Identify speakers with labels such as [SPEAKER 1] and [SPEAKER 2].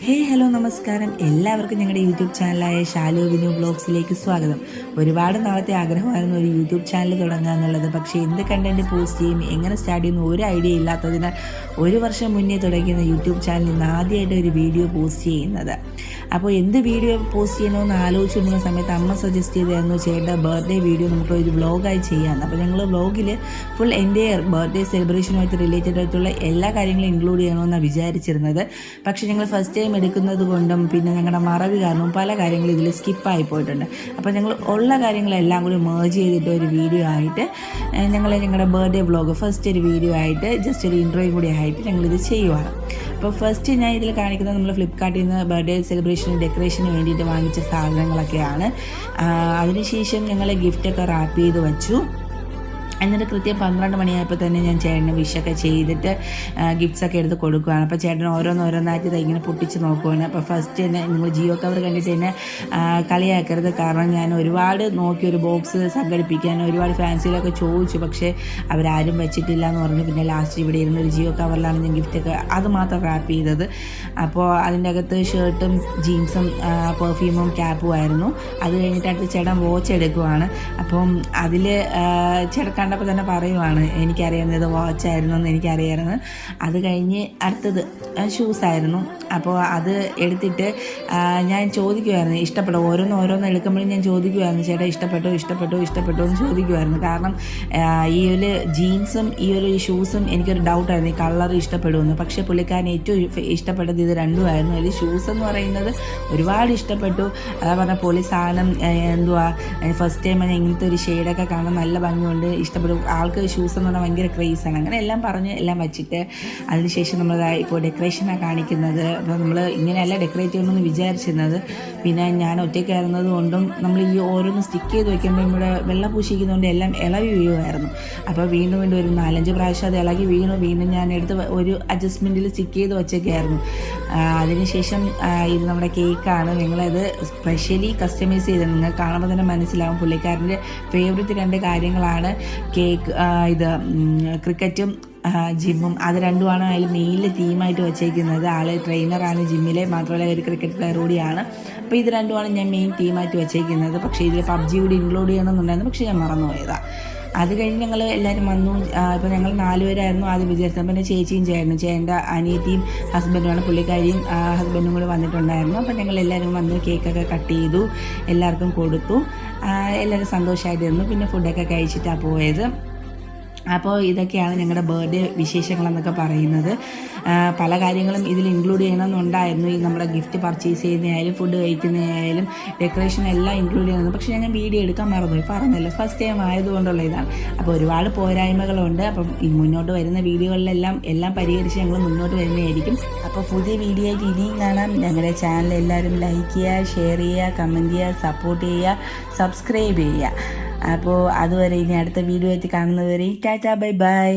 [SPEAKER 1] Hello നമസ്കാരം. എല്ലാവർക്കും ഞങ്ങളുടെ യൂട്യൂബ് ചാനലായ ഷാലു വിനു വ്ളോഗ്സിലേക്ക് സ്വാഗതം. ഒരുപാട് നാളത്തെ ആഗ്രഹമായിരുന്നു ഒരു യൂട്യൂബ് ചാനൽ തുടങ്ങുക എന്നുള്ളത്. പക്ഷേ എന്ത് കണ്ടന്റ് പോസ്റ്റ് ചെയ്യും, എങ്ങനെ സ്റ്റാർട്ട് ചെയ്യുന്നു ഒരു ഐഡിയ ഇല്ലാത്തതിനാൽ 1 വർഷം മുന്നേ തുടങ്ങിയ യൂട്യൂബ് ചാനലിൽ നിന്ന് ആദ്യമായിട്ട് ഒരു വീഡിയോ പോസ്റ്റ് ചെയ്യുന്നത്. അപ്പോൾ എന്ത് വീഡിയോ പോസ്റ്റ് ചെയ്യണമെന്ന് ആലോചിച്ചിരുന്ന സമയത്ത് അമ്മ സജസ്റ്റ് ചെയ്തായിരുന്നു ചേട്ടൻ്റെ ബർത്ത്ഡേ വീഡിയോ നമുക്ക് ഒരു വ്ളോഗായി ചെയ്യാമെന്ന്. അപ്പോൾ ഞങ്ങൾ വ്ളോഗിൽ ഫുൾ എൻ്റെ ബർത്ത്ഡേ സെലിബ്രേഷനുമായിട്ട് റിലേറ്റഡ് ആയിട്ടുള്ള എല്ലാ കാര്യങ്ങളും ഇൻക്ലൂഡ് ചെയ്യണമെന്നാണ് വിചാരിച്ചിരുന്നത്. പക്ഷേ ഞങ്ങൾ ഫസ്റ്റ് ടൈം എടുക്കുന്നത് കൊണ്ടും പിന്നെ ഞങ്ങളുടെ മറവി കാരണവും പല കാര്യങ്ങളും ഇതിൽ സ്കിപ്പായി പോയിട്ടുണ്ട്. അപ്പോൾ ഞങ്ങൾ ഉള്ള കാര്യങ്ങളെല്ലാം കൂടി മേർജ് ചെയ്തിട്ട് ഒരു വീഡിയോ ആയിട്ട് ഞങ്ങളുടെ ബർത്ത്ഡേ വ്ളോഗ് ഫസ്റ്റ് ഒരു വീഡിയോ ആയിട്ട് ജസ്റ്റ് ഒരു ഇൻട്രോയും കൂടി ആയിട്ട് ഞങ്ങളിത് ചെയ്യുവാണ്. അപ്പോൾ ഫസ്റ്റ് ഞാൻ ഇതിൽ കാണിക്കുന്നത് നമ്മൾ ഫ്ലിപ്കാർട്ടിൽ നിന്ന് ബർത്ത്ഡേ സെലിബ്രേഷന് ഡെക്കറേഷന് വേണ്ടിയിട്ട് വാങ്ങിച്ച സാധനങ്ങളൊക്കെയാണ്. അതിനുശേഷം ഞങ്ങൾ ഗിഫ്റ്റൊക്കെ റാപ്പ് ചെയ്ത് വച്ചു. എന്നിട്ട് കൃത്യം 12 മണിയായപ്പോൾ തന്നെ ഞാൻ ചേട്ടന് വിഷൊക്കെ ചെയ്തിട്ട് ഗിഫ്റ്റ്സൊക്കെ എടുത്ത് കൊടുക്കുകയാണ്. അപ്പോൾ ചേട്ടൻ ഓരോന്നായിട്ട് ഇങ്ങനെ പൊട്ടിച്ച് നോക്കുകയാണ്. അപ്പോൾ ഫസ്റ്റ് തന്നെ നിങ്ങൾ ജിയോ കവർ കണ്ടിട്ട് തന്നെ കളിയാക്കരുത്. കാരണം ഞാൻ ഒരുപാട് നോക്കി ഒരു ബോക്സ് സംഘടിപ്പിക്കാൻ ഒരുപാട് ഫാൻസിയിലൊക്കെ ചോദിച്ചു. പക്ഷേ അവരാരും വെച്ചിട്ടില്ല എന്ന് പറഞ്ഞു. പിന്നെ ലാസ്റ്റ് ഇവിടെ ഇരുന്ന ഒരു ജിയോ കവറിലാണ് ഞാൻ ഗിഫ്റ്റൊക്കെ അത് മാത്രം റാപ്പ് ചെയ്തത്. അപ്പോൾ അതിൻ്റെ അകത്ത് ഷർട്ടും ജീൻസും പെർഫ്യൂമും ക്യാപ്പും ആയിരുന്നു. അത് കഴിഞ്ഞിട്ട് അടുത്ത് ചേട്ടൻ വാച്ച് എടുക്കുവാണ്. അപ്പം അതിൽ ചേട്ടൻ കണ്ടപ്പോൾ തന്നെ പറയുവാണ് എനിക്കറിയാവുന്നത് വാച്ചായിരുന്നു എന്ന് എനിക്കറിയാമായിരുന്നു. അത് കഴിഞ്ഞ് അടുത്തത് ഷൂസായിരുന്നു. അപ്പോൾ അത് എടുത്തിട്ട് ഞാൻ ചോദിക്കുമായിരുന്നു ഇഷ്ടപ്പെട്ടോ, ഓരോന്ന് എടുക്കുമ്പോഴും ഞാൻ ചോദിക്കുമായിരുന്നു ചേട്ടാ ഇഷ്ടപ്പെട്ടോ എന്ന് ചോദിക്കുമായിരുന്നു. കാരണം ഈ ഒരു ജീൻസും ഈ ഒരു ഷൂസും എനിക്കൊരു ഡൗട്ടായിരുന്നു ഈ കളർ ഇഷ്ടപ്പെടുമെന്ന്. പക്ഷേ പുള്ളിക്കാരൻ ഏറ്റവും ഇഷ്ടപ്പെട്ടത് ഇത് രണ്ടുമായിരുന്നു. അതിൽ ഷൂസ് എന്ന് പറയുന്നത് ഒരുപാട് ഇഷ്ടപ്പെട്ടു. അതാ പറഞ്ഞ പൊളി സാധനം. ഫസ്റ്റ് ടൈം ഇങ്ങനത്തെ ഒരു ഷെയ്ഡൊക്കെ കാണാൻ നല്ല ഭംഗിയുണ്ട്, ഇഷ്ടപ്പെടും. ആൾക്ക് ഷൂസ് എന്ന് പറഞ്ഞാൽ ഭയങ്കര ക്രേസാണ്. അങ്ങനെ എല്ലാം പറഞ്ഞ് എല്ലാം വച്ചിട്ട് അതിനുശേഷം നമ്മൾ ഇപ്പോൾ ഡെക്കറേഷനാണ് കാണിക്കുന്നത്. അപ്പോൾ നമ്മൾ ഇങ്ങനെയല്ല ഡെക്കറേറ്റ് ചെയ്യണമെന്ന് വിചാരിച്ചിരുന്നത്. പിന്നെ ഞാൻ ഒറ്റയ്ക്കായിരുന്നത് കൊണ്ടും നമ്മൾ ഈ ഓരോന്ന് സ്റ്റിക്ക് ചെയ്ത് വയ്ക്കുമ്പോൾ ഇവിടെ വെള്ളം പൂശിക്കുന്നതുകൊണ്ട് എല്ലാം ഇളകി വീഴുമായിരുന്നു. അപ്പോൾ വീണ്ടും ഒരു 4-5 പ്രാവശ്യം അത് ഇളകി വീണ്ടും ഞാൻ എടുത്ത് ഒരു അഡ്ജസ്റ്റ്മെൻറ്റിൽ സ്റ്റിക്ക് ചെയ്ത് വച്ചൊക്കെയായിരുന്നു. അതിനുശേഷം ഇത് നമ്മുടെ കേക്കാണ്. ഞങ്ങളത് സ്പെഷ്യലി കസ്റ്റമൈസ് ചെയ്തത്. നിങ്ങൾക്ക് കാണുമ്പോൾ തന്നെ മനസ്സിലാവും പുള്ളിക്കാരൻ്റെ ഫേവറേറ്റ് 2 കാര്യങ്ങളാണ് കേക്ക്, ഇത് ക്രിക്കറ്റും ജിമ്മും. അത് രണ്ടുമാണ് അതിൽ മെയിനിൽ തീമായിട്ട് വെച്ചേക്കുന്നത്. ആൾ ട്രെയിനറാണ് ജിമ്മിലെ, മാത്രമല്ല ഒരു ക്രിക്കറ്റ് പ്ലെയർ കൂടിയാണ്. അപ്പോൾ ഇത് രണ്ടുമാണ് ഞാൻ മെയിൻ തീമായിട്ട് വെച്ചേക്കുന്നത്. പക്ഷേ ഇതിൽ PUBG കൂടി ഇൻക്ലൂഡ് ചെയ്യണമെന്നുണ്ടായിരുന്നു, പക്ഷേ ഞാൻ മറന്നുപോയതാണ്. അത് കഴിഞ്ഞ് ഞങ്ങൾ എല്ലാവരും വന്നു. ഇപ്പോൾ ഞങ്ങൾ 4 പേരായിരുന്നു ആദ്യം വിചാരിച്ചത്. പിന്നെ ചേച്ചിയും ചേട്ടൻ്റെ അനിയത്തിയും ഹസ്ബൻഡുമാണ്, പുള്ളിക്കാരിയും ഹസ്ബൻഡും കൂടി വന്നിട്ടുണ്ടായിരുന്നു. അപ്പോൾ ഞങ്ങൾ എല്ലാവരും വന്ന് കേക്കൊക്കെ കട്ട് ചെയ്തു, എല്ലാവർക്കും കൊടുത്തു. എല്ലാവരും സന്തോഷമായിട്ടിരുന്നു. പിന്നെ ഫുഡൊക്കെ കഴിച്ചിട്ടാണ് പോയത്. അപ്പോൾ ഇതൊക്കെയാണ് ഞങ്ങളുടെ ബർത്ത്ഡേ വിശേഷങ്ങളെന്നൊക്കെ പറയുന്നത്. പല കാര്യങ്ങളും ഇതിൽ ഇൻക്ലൂഡ് ചെയ്യണമെന്നുണ്ടായിരുന്നു. ഈ നമ്മുടെ ഗിഫ്റ്റ് പർച്ചേസ് ചെയ്യുന്നതായാലും ഫുഡ് കഴിക്കുന്നതായാലും ഡെക്കറേഷൻ എല്ലാം ഇൻക്ലൂഡ് ചെയ്യുന്നത്. പക്ഷേ ഞാൻ വീഡിയോ എടുക്കാൻ പറഞ്ഞല്ലോ, ഫസ്റ്റ് ടൈം ആയതുകൊണ്ടുള്ള ഇതാണ്. അപ്പോൾ ഒരുപാട് പോരായ്മകളുണ്ട്. അപ്പം മുന്നോട്ട് വരുന്ന വീഡിയോകളിലെല്ലാം പരിഹരിച്ച് ഞങ്ങൾ മുന്നോട്ട് വരുന്നതായിരിക്കും. അപ്പോൾ പുതിയ വീഡിയോ ആയിട്ട് ഇനിയും കാണാം. ഞങ്ങളുടെ ചാനൽ എല്ലാവരും ലൈക്ക് ചെയ്യുക, ഷെയർ ചെയ്യുക, കമൻറ്റ് ചെയ്യുക, സപ്പോർട്ട് ചെയ്യുക, സബ്സ്ക്രൈബ് ചെയ്യുക. അപ്പോൾ അതുവരെ ഇനി അടുത്ത വീഡിയോ ആയിട്ട് കാണുന്നതുവരെ ടാറ്റാ ബൈ ബൈ.